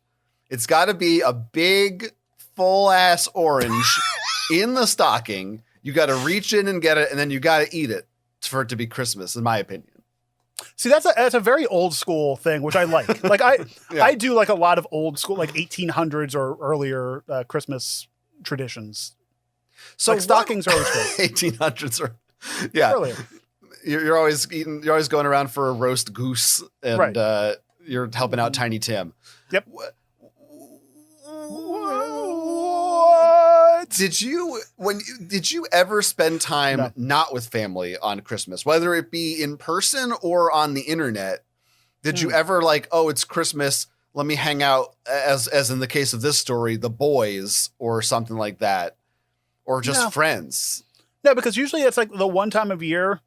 Speaker 1: it's got to be a big, full ass orange in the stocking. You got to reach in and get it, and then you got to eat it for it to be Christmas, in my opinion.
Speaker 2: See, that's a very old school thing, which I like. Like I do like a lot of old school, like 1800s or earlier Christmas traditions. So like stockings are always great.
Speaker 1: 1800s or earlier. You're always eating. You're always going around for a roast goose, and you're helping out Tiny Tim.
Speaker 2: Yep.
Speaker 1: Did you ever spend time not with family on Christmas, whether it be in person or on the internet? Did you ever like, oh, it's Christmas, let me hang out as in the case of this story, the boys or something like that, or just friends?
Speaker 2: No, because usually it's like the one time of year,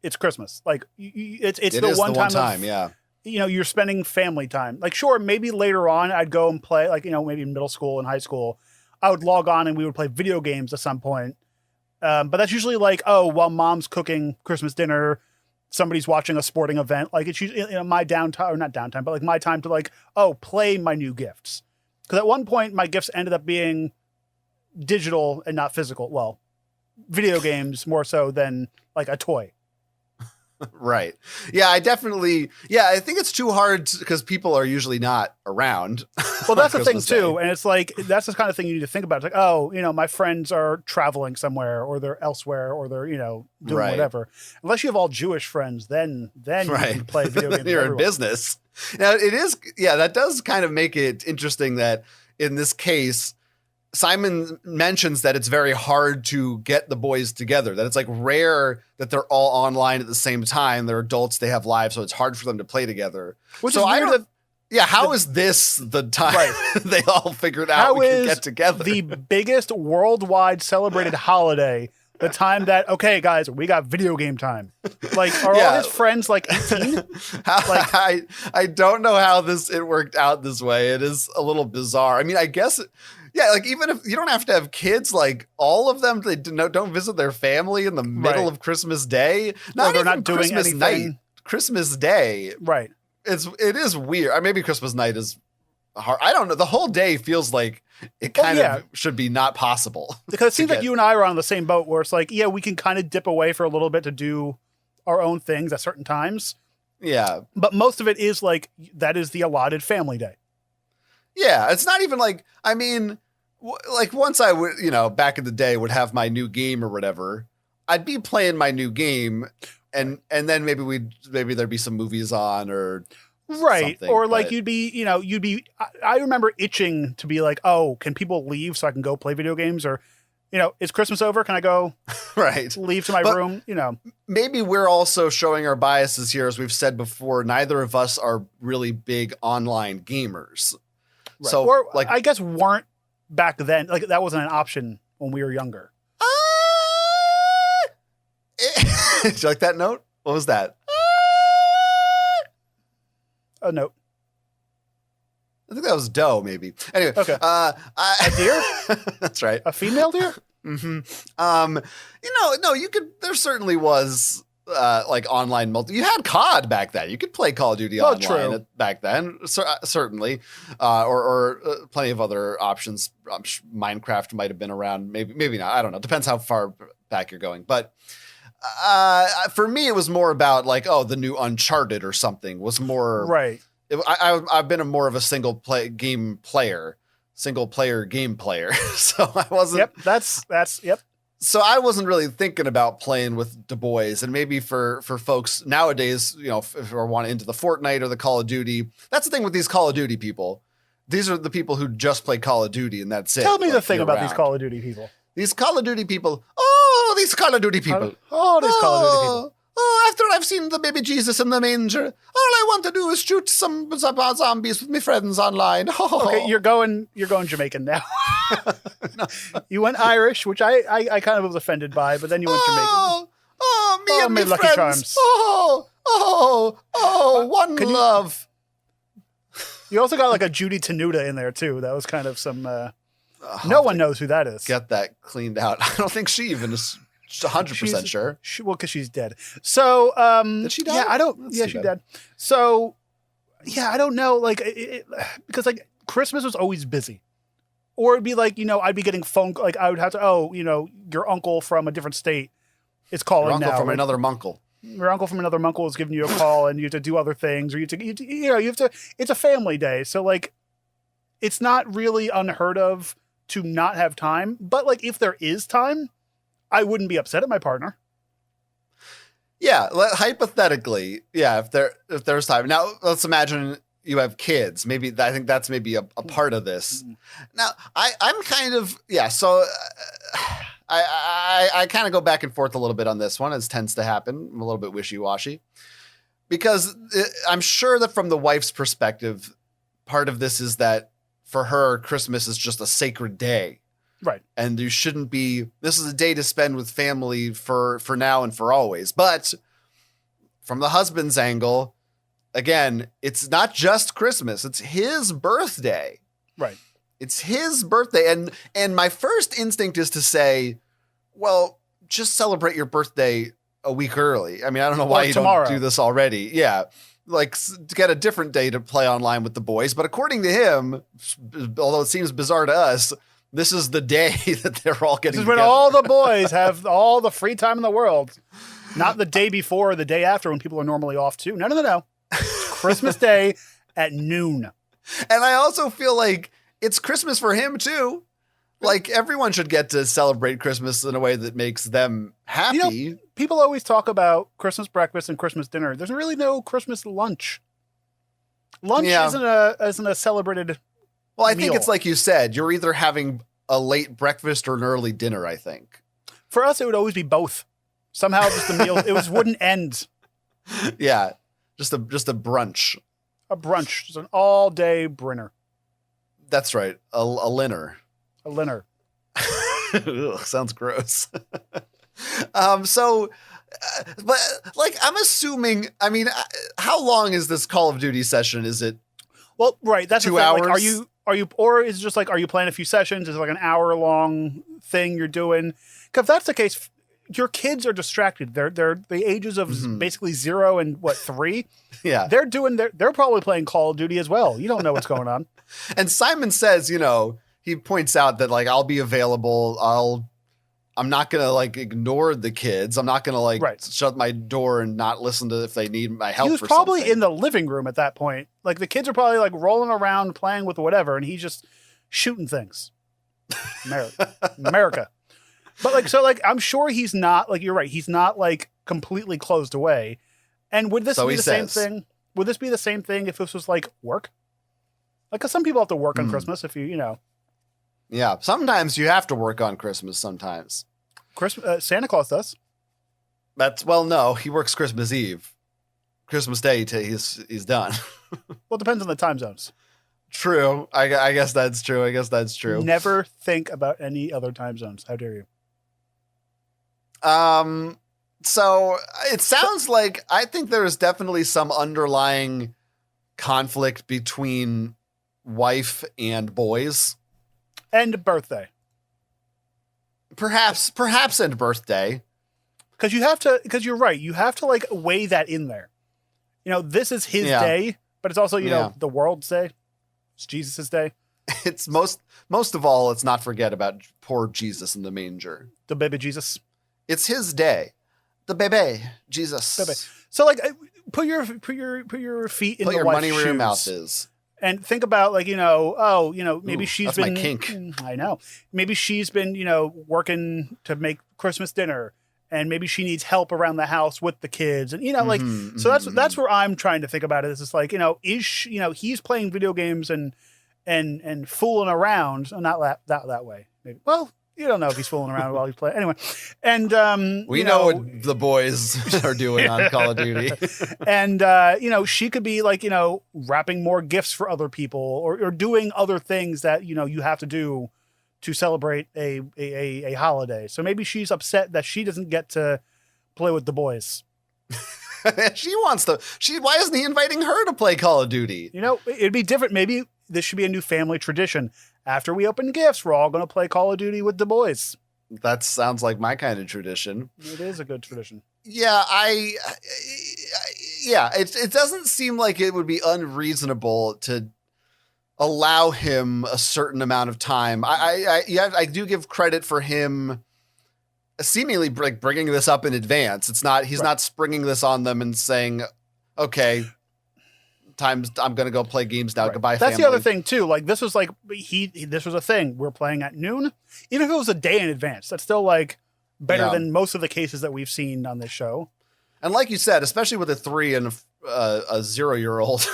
Speaker 2: it's Christmas. Like it's the one time, you're spending family time. Like, sure, maybe later on I'd go and play, like, maybe in middle school and high school, I would log on and we would play video games at some point. But that's usually like, oh, while mom's cooking Christmas dinner, somebody's watching a sporting event. Like, it's usually my downtime, or not downtime, but like my time to like, play my new gifts. Because at one point my gifts ended up being digital and not physical. Well, video games more so than like a toy.
Speaker 1: Right. Yeah, I think it's too hard because people are usually not around.
Speaker 2: Well, that's the thing too. And it's like, that's the kind of thing you need to think about. It's like, my friends are traveling somewhere or they're elsewhere or they're, doing whatever. Unless you have all Jewish friends, then you can play video games.
Speaker 1: You're in business. Now it is. Yeah, that does kind of make it interesting that in this case, Simon mentions that it's very hard to get the boys together, that it's like rare that they're all online at the same time. They're adults, they have lives, so it's hard for them to play together.
Speaker 2: Which is weird.
Speaker 1: How is this the time they all figured out we can get together?
Speaker 2: The biggest worldwide celebrated holiday, the time that, okay, guys, we got video game time. Like, are all his friends like 18?
Speaker 1: I don't know how it worked out this way. It is a little bizarre. I mean, I guess... Yeah, like even if you don't have to have kids, like all of them, they don't visit their family in the middle of Christmas Day.
Speaker 2: They're not doing
Speaker 1: Christmas
Speaker 2: anything.
Speaker 1: Night, Christmas Day.
Speaker 2: Right.
Speaker 1: It is weird. Maybe Christmas night is hard. I don't know. The whole day feels like it kind of should be not possible.
Speaker 2: Because it seems like you and I are on the same boat where it's like, we can kind of dip away for a little bit to do our own things at certain times.
Speaker 1: Yeah.
Speaker 2: But most of it is like, that is the allotted family day.
Speaker 1: Yeah. It's not even like, I mean... Like once I would, back in the day would have my new game or whatever, I'd be playing my new game and then maybe there'd be some movies on or something.
Speaker 2: Or like you'd be, I remember itching to be like, oh, can people leave so I can go play video games? Or, is Christmas over? Can I go leave to my room?
Speaker 1: Maybe we're also showing our biases here. As we've said before, neither of us are really big online gamers.
Speaker 2: Right. So like, I guess weren't back then, like that wasn't an option when we were younger.
Speaker 1: Did you like that note? What was that?
Speaker 2: A note.
Speaker 1: I think that was doe, maybe. Anyway,
Speaker 2: okay. A deer?
Speaker 1: That's right.
Speaker 2: A female deer?
Speaker 1: Mm-hmm. No, you could. There certainly was. Like online you had COD back then. You could play Call of Duty online back then, certainly, or plenty of other options. Minecraft might have been around, maybe not. I don't know. Depends how far back you're going. But for me, it was more about like, the new Uncharted or something was more
Speaker 2: right.
Speaker 1: I've been more of a single player game player, so I wasn't.
Speaker 2: Yep, that's yep.
Speaker 1: So I wasn't really thinking about playing with Du Bois, and maybe for folks nowadays, if we want into the Fortnite or the Call of Duty, that's the thing with these Call of Duty people. These are the people who just play Call of Duty, and that's it.
Speaker 2: Tell me the thing about these Call of Duty people.
Speaker 1: These Call of Duty people. Oh, these Call of Duty people.
Speaker 2: These Call of Duty people.
Speaker 1: Oh, after I've seen the baby Jesus in the manger, all I want to do is shoot some zombies with my friends online. Oh.
Speaker 2: Okay, you're going Jamaican now. No. You went Irish, which I kind of was offended by, but then you went Jamaican.
Speaker 1: Me and my
Speaker 2: Lucky
Speaker 1: friends.
Speaker 2: Charms.
Speaker 1: One love.
Speaker 2: You also got like a Judy Tenuta in there too. That was kind of some. No one knows who that is.
Speaker 1: Get that cleaned out. I don't think she even is 100% sure.
Speaker 2: Because she's dead. So,
Speaker 1: did she die?
Speaker 2: Yeah, I don't. That's she dead. So, yeah, I don't know. Like, because like Christmas was always busy. Or it'd be like, I'd be getting like I would have to, your uncle from a different state is calling
Speaker 1: Your uncle
Speaker 2: now.
Speaker 1: from
Speaker 2: Like,
Speaker 1: another munkle.
Speaker 2: your uncle from another uncle is giving you a call and you have to do other things, or you have to, it's a family day. So like, it's not really unheard of to not have time, but like if there is time, I wouldn't be upset at my partner.
Speaker 1: Yeah, hypothetically, yeah, if there's time. Now, let's imagine you have kids. Maybe I think that's maybe a part of this. Now, I'm kind of so I kind of go back and forth a little bit on this one, as tends to happen. I'm a little bit wishy-washy because I'm sure that from the wife's perspective, part of this is that for her, Christmas is just a sacred day.
Speaker 2: Right.
Speaker 1: And you shouldn't be, this is a day to spend with family for now and for always. But from the husband's angle, again, it's not just Christmas. It's his birthday.
Speaker 2: Right.
Speaker 1: It's his birthday. And my first instinct is to say, well, just celebrate your birthday a week early. I mean, I don't know why you don't do this already. Yeah. Like to get a different day to play online with the boys. But according to him, although it seems bizarre to us, this is the day that they're all getting together.
Speaker 2: This is when all the boys have all the free time in the world. Not the day before or the day after when people are normally off too. No. It's Christmas Day at noon.
Speaker 1: And I also feel like it's Christmas for him too. Like everyone should get to celebrate Christmas in a way that makes them happy.
Speaker 2: People always talk about Christmas breakfast and Christmas dinner. There's really no Christmas lunch. Lunch isn't a celebrated
Speaker 1: Well, I think
Speaker 2: meal.
Speaker 1: it's like you said, you're either having a late breakfast or an early dinner, I think.
Speaker 2: For us, it would always be both. Somehow just the meal, wouldn't end.
Speaker 1: Yeah. Just a brunch.
Speaker 2: A brunch. Just an all-day brinner.
Speaker 1: That's right. A linner.
Speaker 2: A linner.
Speaker 1: Ugh, sounds gross. But like, I'm assuming, I mean, how long is this Call of Duty session? Is it
Speaker 2: Well, right. That's
Speaker 1: 2 hours?
Speaker 2: Like, are you, or is it just like, are you playing a few sessions? Is it like an hour-long thing you're doing? Because if that's the case, your kids are distracted. They're the ages of basically 0 and 3.
Speaker 1: Yeah.
Speaker 2: They're probably playing Call of Duty as well. You don't know what's going on.
Speaker 1: And Simon says, he points out that like, I'll be available. I'm not going to like ignore the kids. I'm not going to like shut my door and not listen to if they need my help.
Speaker 2: He was probably in the living room at that point. Like the kids are probably like rolling around playing with whatever. And he's just shooting things. America. But like, I'm sure he's not like, you're right. He's not like completely closed away. And would this be the same thing? Would this be the same thing if this was like work? Like, cause some people have to work on Christmas if you.
Speaker 1: Yeah. Sometimes you have to work on Christmas sometimes.
Speaker 2: Santa Claus does.
Speaker 1: No, he works Christmas Eve. Christmas Day, he's done.
Speaker 2: Well, it depends on the time zones.
Speaker 1: True. I guess that's true.
Speaker 2: Never think about any other time zones. How dare you?
Speaker 1: So it sounds like I think there is definitely some underlying conflict between wife and boys.
Speaker 2: And birthday.
Speaker 1: Perhaps and birthday.
Speaker 2: Because you're right. You have to like weigh that in there. This is his day, but it's also, the world's day. It's Jesus' day.
Speaker 1: It's most of all, let's not forget about poor Jesus in the manger.
Speaker 2: The baby Jesus.
Speaker 1: It's his day. The baby Jesus.
Speaker 2: Baby. So like put your feet in the wife's shoes.
Speaker 1: Put your money where your mouth is.
Speaker 2: And think about like, maybe she's
Speaker 1: that's
Speaker 2: been
Speaker 1: my kink.
Speaker 2: I know. Maybe she's been, working to make Christmas dinner, and maybe she needs help around the house with the kids. And so that's where I'm trying to think about it. Is it's like, is she, he's playing video games and fooling around. Not that way. Maybe. Well, you don't know if he's fooling around while he's playing. Anyway. And
Speaker 1: we know what the boys are doing on Call of Duty.
Speaker 2: And she could be like, wrapping more gifts for other people or doing other things that, you have to do to celebrate a holiday. So maybe she's upset that she doesn't get to play with the boys.
Speaker 1: She wants to. Why isn't he inviting her to play Call of Duty?
Speaker 2: It'd be different. Maybe this should be a new family tradition. After we open gifts, we're all going to play Call of Duty with the boys.
Speaker 1: That sounds like my kind of tradition.
Speaker 2: It is a good tradition.
Speaker 1: Yeah, it doesn't seem like it would be unreasonable to allow him a certain amount of time. I do give credit for him seemingly like bringing this up in advance. He's not springing this on them and saying, okay, I'm going to go play games now. Right. Goodbye,
Speaker 2: That's
Speaker 1: family.
Speaker 2: the other thing too. Like this was like, this was a thing. We're playing at noon. Even if it was a day in advance, that's still like better than most of the cases that we've seen on this show.
Speaker 1: And like you said, especially with a 3 and a 0-year-old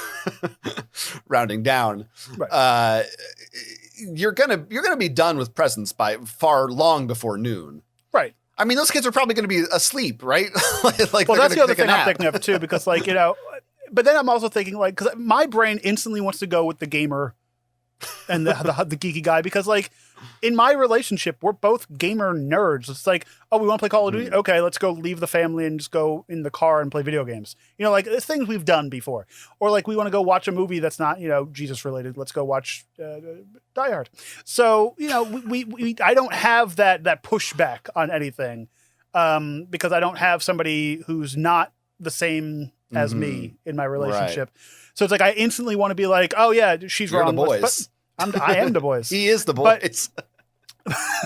Speaker 1: rounding down, right. You're gonna be done with presents by long before noon.
Speaker 2: Right.
Speaker 1: I mean, those kids are probably going to be asleep, right?
Speaker 2: Well, that's the other thing I'm thinking of too, because like, you know, but then I'm also thinking like, because my brain instantly wants to go with the gamer and the geeky guy, because like in my relationship, we're both gamer nerds. It's like, oh, we want to play Call of Duty? Okay, let's go leave the family and just go in the car and play video games. You know, like it's things we've done before. Or like we want to go watch a movie that's not, you know, Jesus related. Let's go watch Die Hard. So, you know, I don't have that pushback on anything because I don't have somebody who's not the same as me in my relationship. Right. So it's like I instantly want to be like, oh yeah, she's
Speaker 1: You're
Speaker 2: wrong.
Speaker 1: The boys.
Speaker 2: But I am the boys.
Speaker 1: He is the boys.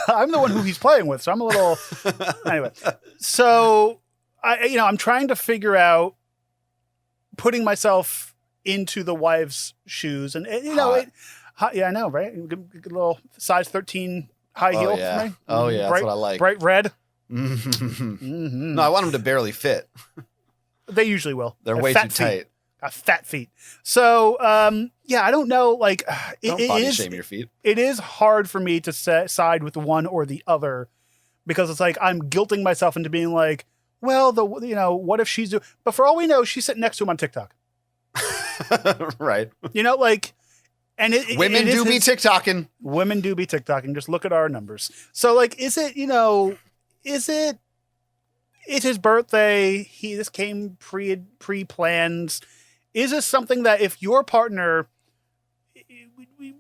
Speaker 2: I'm the one who he's playing with, so I'm a little anyway. So I'm trying to figure out putting myself into the wife's shoes, and you know, yeah, I know, right? A little size 13 high heel for me.
Speaker 1: Oh yeah, that's what I like.
Speaker 2: Bright red.
Speaker 1: Mm-hmm. No, I want them to barely fit.
Speaker 2: They usually will.
Speaker 1: They're way too tight.
Speaker 2: Fat feet. So, I don't know. Like,
Speaker 1: don't body shame your feet.
Speaker 2: It is hard for me to side with one or the other, because it's like I'm guilting myself into being like, well, what if she's doing? But for all we know, she's sitting next to him on TikTok.
Speaker 1: Right.
Speaker 2: You know, like, and
Speaker 1: women do be TikToking.
Speaker 2: Women do be TikToking. Just look at our numbers. So, like, is it? It's his birthday. This came pre-planned. Is this something that if your partner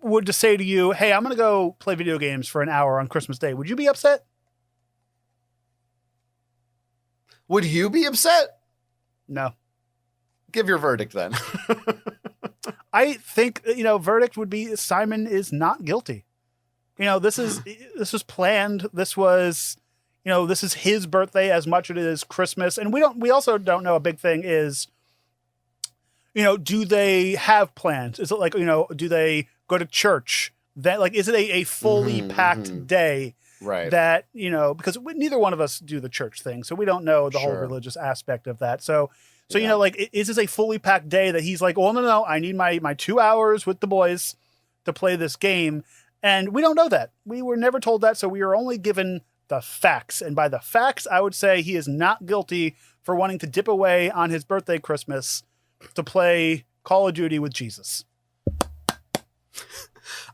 Speaker 2: would just say to you, hey, I'm going to go play video games for an hour on Christmas Day, would you be upset?
Speaker 1: Would you be upset?
Speaker 2: No.
Speaker 1: Give your verdict then.
Speaker 2: I think, verdict would be Simon is not guilty. This was planned. This was, this is his birthday as much as it is Christmas. And we also don't know, a big thing is, do they have plans? Is it like, do they go to church? That like, is it a fully packed day?
Speaker 1: Right.
Speaker 2: That, because neither one of us do the church thing. So we don't know the whole religious aspect of that. So, like, is this a fully packed day that he's like, oh, no, I need my 2 hours with the boys to play this game. And we don't know that. We were never told that. So we are only given the facts. And by the facts, I would say he is not guilty for wanting to dip away on his birthday, Christmas, to play Call of Duty with Jesus.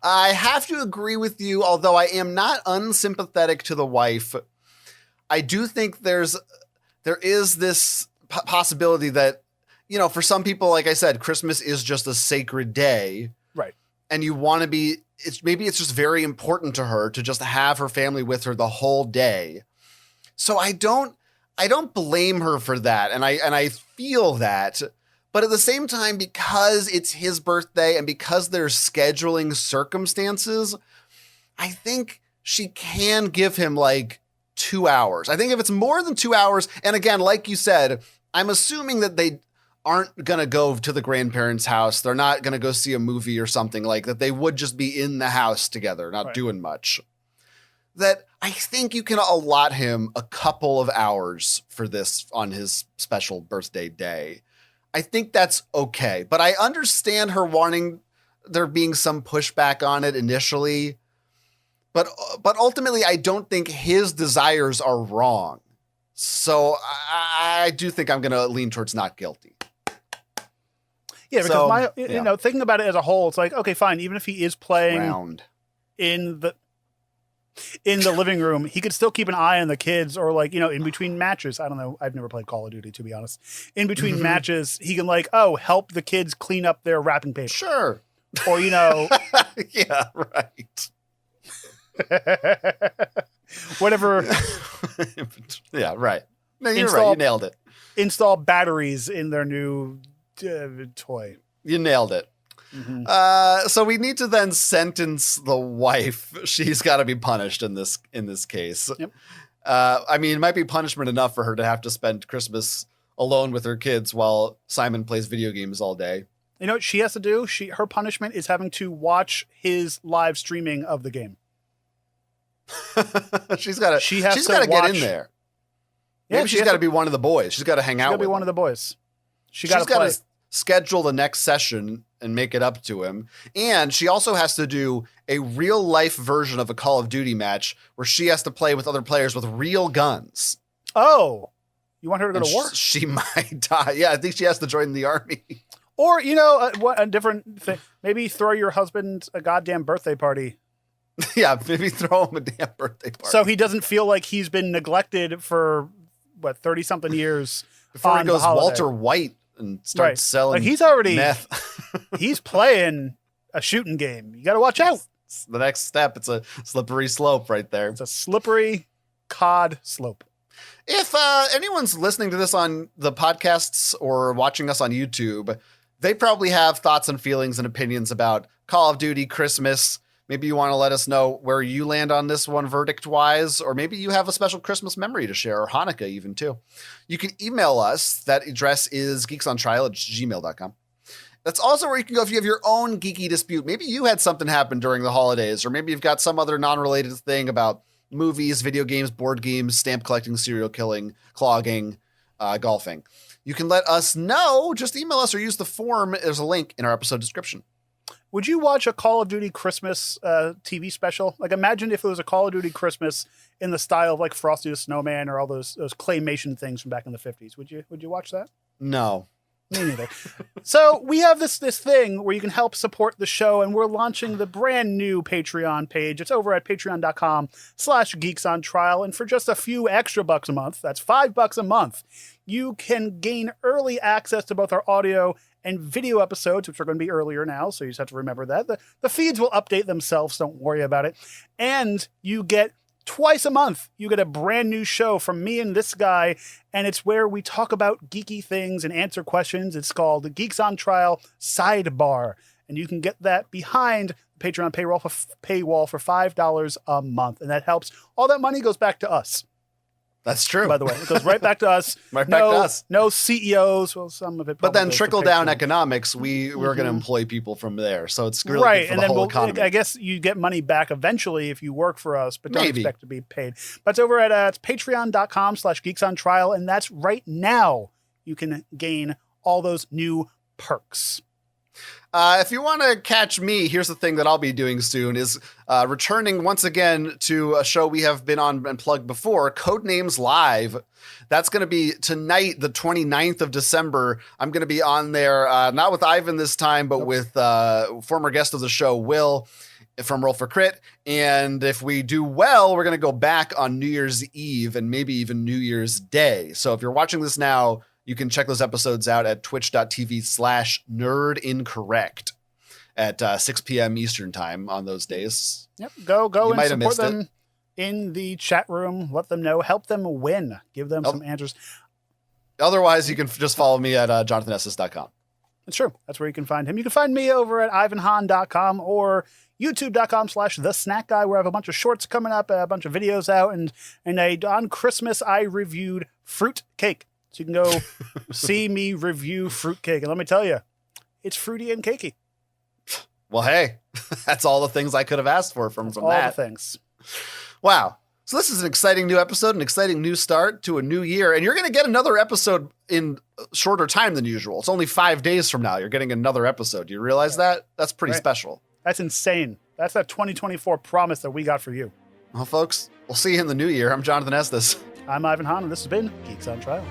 Speaker 1: I have to agree with you, although I am not unsympathetic to the wife. I do think there is this possibility that, for some people, like I said, Christmas is just a sacred day.
Speaker 2: Right. And
Speaker 1: you want to be, maybe it's just very important to her to just have her family with her the whole day. So I don't blame her for that. And I feel that. But at the same time, because it's his birthday and because there's scheduling circumstances, I think she can give him like 2 hours. I think if it's more than 2 hours, and again, like you said, I'm assuming that they aren't going to go to the grandparents' house. They're not going to go see a movie or something like that. They would just be in the house together, not doing much. That I think you can allot him a couple of hours for this on his special birthday day. I think that's okay, but I understand her wanting there being some pushback on it initially, but ultimately I don't think his desires are wrong. So I do think I'm going to lean towards not guilty.
Speaker 2: Yeah, because thinking about it as a whole, it's like, okay, fine. Even if he is playing in the living room, he could still keep an eye on the kids, or like, in between matches. I don't know. I've never played Call of Duty, to be honest. In between matches, he can like, help the kids clean up their wrapping paper.
Speaker 1: Sure.
Speaker 2: Or,
Speaker 1: yeah, right.
Speaker 2: Whatever.
Speaker 1: Yeah, right. No, you're right. You nailed it.
Speaker 2: Install batteries in their new toy.
Speaker 1: You nailed it. So we need to then sentence the wife. She's got to be punished in this case.
Speaker 2: Yep.
Speaker 1: I mean, it might be punishment enough for her to have to spend Christmas alone with her kids while Simon plays video games all day.
Speaker 2: You know what she has to do? Her punishment is having to watch his live streaming of the game.
Speaker 1: she's got to get in there. Maybe she's got to be one of the boys. She's got to hang out with him. She's got to
Speaker 2: be one of the boys. She's
Speaker 1: got to schedule the next session and make it up to him. And she also has to do a real life version of a Call of Duty match where she has to play with other players with real guns.
Speaker 2: Oh, you want her to go to war?
Speaker 1: She might die. Yeah, I think she has to join the army.
Speaker 2: Or, a different thing. Maybe throw your husband a goddamn birthday party.
Speaker 1: Yeah, maybe throw him a damn birthday party.
Speaker 2: So he doesn't feel like he's been neglected for, 30-something years.
Speaker 1: Before he goes Walter White and starts selling
Speaker 2: he's already
Speaker 1: meth.
Speaker 2: He's playing a shooting game. You got to watch out.
Speaker 1: It's the next step. It's a slippery slope right there.
Speaker 2: It's a slippery cod slope.
Speaker 1: If anyone's listening to this on the podcasts or watching us on YouTube, they probably have thoughts and feelings and opinions about Call of Duty Christmas. Maybe you want to let us know where you land on this one verdict-wise, or maybe you have a special Christmas memory to share, or Hanukkah even, too. You can email us. That address is geeksontrial@gmail.com. That's also where you can go if you have your own geeky dispute. Maybe you had something happen during the holidays, or maybe you've got some other non-related thing about movies, video games, board games, stamp collecting, serial killing, clogging, golfing. You can let us know. Just email us or use the form. There's a link in our episode description.
Speaker 2: Would you watch a Call of Duty Christmas TV special? Like, imagine if it was a Call of Duty Christmas in the style of like Frosty the Snowman or all those claymation things from back in the 50s. Would you watch that?
Speaker 1: No.
Speaker 2: Me neither. So we have this thing where you can help support the show, and we're launching the brand new Patreon page. It's over at patreon.com/geeksontrial. And for just a few extra bucks a month, that's $5 a month, you can gain early access to both our audio and video episodes, which are going to be earlier now. So you just have to remember that. The feeds will update themselves. Don't worry about it. And you get twice a month, you get a brand new show from me and this guy, and it's where we talk about geeky things and answer questions. It's called the Geeks on Trial Sidebar, and you can get that behind the Patreon paywall for $5 a month, and that helps. All that money goes back to us.
Speaker 1: That's true.
Speaker 2: By the way, it goes right back to us.
Speaker 1: Back to us.
Speaker 2: No CEOs. Well, some of it.
Speaker 1: But then trickle down economics, we're going to employ people from there. So it's really
Speaker 2: right,
Speaker 1: good for
Speaker 2: and
Speaker 1: the
Speaker 2: then
Speaker 1: whole economy.
Speaker 2: I guess you get money back eventually if you work for us, but don't
Speaker 1: Maybe.
Speaker 2: expect to be paid. But it's over at it's patreon.com/geeksontrial, and that's right now. You can gain all those new perks.
Speaker 1: If you want to catch me, here's the thing that I'll be doing soon is returning once again to a show we have been on and plugged before, Codenames Live. That's going to be tonight, the 29th of December. I'm going to be on there, not with Ivan this time, but with former guest of the show, Will from Roll for Crit. And if we do well, we're going to go back on New Year's Eve and maybe even New Year's Day. So if you're watching this now, you can check those episodes out at twitch.tv/nerdincorrect at 6 p.m. Eastern time on those days.
Speaker 2: Yep. Go and support them in the chat room. Let them know. Help them win. Give them some answers.
Speaker 1: Otherwise, you can just follow me at jonathanessis.com.
Speaker 2: It's true. That's where you can find him. You can find me over at ivanhan.com or youtube.com/thesnackguy, where I have a bunch of shorts coming up, a bunch of videos out, and on Christmas, I reviewed fruit cake. So you can go see me review fruitcake. And let me tell you, it's fruity and cakey.
Speaker 1: Well, hey, that's all the things I could have asked for from
Speaker 2: all
Speaker 1: that.
Speaker 2: The things.
Speaker 1: Wow. So this is an exciting new episode, an exciting new start to a new year. And you're going to get another episode in shorter time than usual. It's only 5 days from now. You're getting another episode. Do you realize that? That's pretty special.
Speaker 2: That's insane. That's that 2024 promise that we got for you.
Speaker 1: Well, folks, we'll see you in the new year. I'm Jonathan Estes.
Speaker 2: I'm Ivan Hahn, and this has been Geeks on Trial.